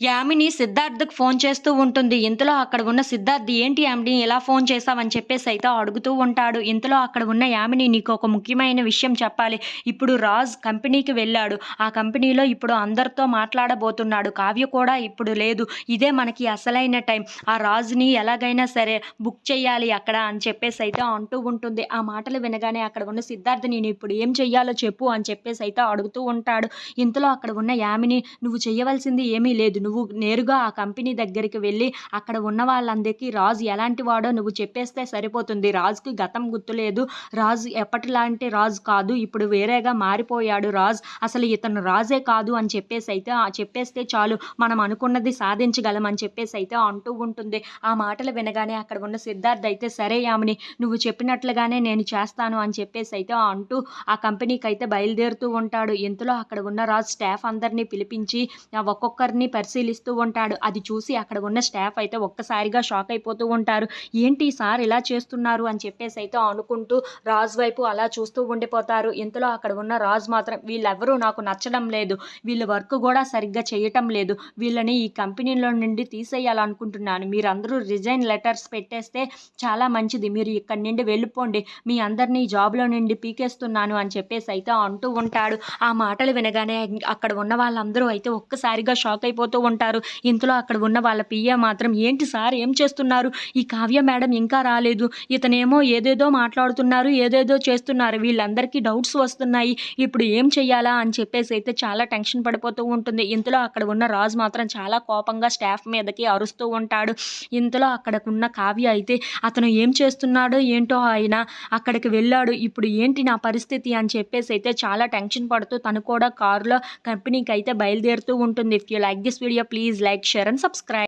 Yamini సిద్ధార్థ్‌కి phone చేస్తూ ఉంటుంది. ఇంతలో అక్కడ ఉన్న సిద్ధార్థ్ "ఏంటి యామిని ఇలా ఫోను చేశావని" చెప్పేసయితే అడుగుతూ ఉంటాడు. ఇంతలో అక్కడ ఉన్న యామిని "నీకొక ముఖ్యమైన విషయం చెప్పాలి. ఇప్పుడు రాజ్ కంపెనీకి వెళ్ళాడు. ఆ కంపెనీలో ఇప్పుడు అందరితో మాట్లాడబోతున్నాడు. కావ్య కూడా ఇప్పుడు లేదు. ఇదే మనకి అసలైన టైం. ఆ రాజ్‌ని ఎలాగైనా సరే బుక్ చెయ్యాలి అక్కడ" అని చెప్పేసయితే అంటూ ఉంటుంది. ఆ మాటలు వినగానే అక్కడ ఉన్న సిద్ధార్థ్ "నేనిప్పుడు ఏం చెయ్యాలో చెప్పు" అని చెప్పేసయితే అడుగుతూ ఉంటాడు. ఇంతలో అక్కడ ఉన్న యామిని "నువ్వు చెయ్యవలసింది ఏమీ లేదు. నువ్వు నేరుగా ఆ కంపెనీ దగ్గరికి వెళ్ళి అక్కడ ఉన్న వాళ్ళందరికీ రాజు ఎలాంటి వాడో నువ్వు చెప్పేస్తే సరిపోతుంది. రాజుకి గతం గుర్తులేదు. రాజు ఎప్పటిలాంటి రాజు కాదు. ఇప్పుడు వేరేగా మారిపోయాడు రాజు. అసలు ఇతను రాజే కాదు అని చెప్పేసైతే చెప్పేస్తే చాలు మనం అనుకున్నది సాధించగలం అని చెప్పేసైతే అంటూ ఉంటుంది. ఆ మాటలు వినగానే అక్కడ ఉన్న సిద్ధార్థ్ అయితే సరే యామిని నువ్వు చెప్పినట్లుగానే నేను చేస్తాను అని చెప్పేసైతే అంటూ ఆ కంపెనీకైతే బయలుదేరుతూ ఉంటాడు. ఇంతలో అక్కడ ఉన్న రాజు స్టాఫ్ అందరిని పిలిపించి ఒక్కొక్కరిని పరిశీలిస్తూ ఉంటాడు. అది చూసి అక్కడ ఉన్న స్టాఫ్ అయితే ఒక్కసారిగా షాక్ అయిపోతూ ఉంటారు. ఏంటి సార్ ఇలా చేస్తున్నారు అని చెప్పేసైతే అనుకుంటూ రాజు వైపు అలా చూస్తూ ఉండిపోతారు. ఇంతలో అక్కడ ఉన్న రాజు మాత్రం వీళ్ళెవ్వరూ నాకు నచ్చడం లేదు. వీళ్ళ వర్క్ గూడా సరిగ్గా చేయటం లేదు. వీళ్ళని ఈ కంపెనీలో నుండి తీసేయాలనుకుంటున్నాను. మీరందరూ రిజైన్ లెటర్స్ పెట్టేస్తే చాలా మంచిది. మీరు ఇక్కడి నుండి వెళ్ళిపోండి. మీ అందరినీ జాబ్‌లో నుండి పీకేస్తున్నాను అని చెప్పేసైతే అంటూ ఉంటాడు. ఆ మాటలు వినగానే అక్కడ ఉన్న వాళ్ళందరూ అయితే ఒక్కసారిగా షాక్ అయిపోతూ ఉంటారు. ఇంతలో అక్కడ ఉన్న వాళ్ళ పిఏ మాత్రం "ఏంటి సార్ ఏం చేస్తున్నారు? ఈ కావ్య మేడం ఇంకా రాలేదు. ఇతనేమో ఏదేదో మాట్లాడుతున్నారు. ఏదేదో చేస్తున్నారు. వీళ్ళందరికీ డౌట్స్ వస్తున్నాయి. ఇప్పుడు ఏం చెయ్యాలా?" అని చెప్పేసైతే చాలా టెన్షన్ పడిపోతూ ఉంటుంది. ఇంతలో అక్కడ ఉన్న రాజు మాత్రం చాలా కోపంగా స్టాఫ్ మీదకి అరుస్తూ ఉంటాడు. ఇంతలో అక్కడకున్న కావ్య అయితే "అతను ఏం చేస్తున్నాడో ఏంటో ఆయన అక్కడికి వెళ్ళాడు. ఇప్పుడు ఏంటి నా పరిస్థితి?" అని చెప్పేసైతే చాలా టెన్షన్ పడుతూ తను కూడా కారులో కంపెనీకి అయితే బయలుదేరుతూ ఉంటుంది. If you like this video please like, share and subscribe.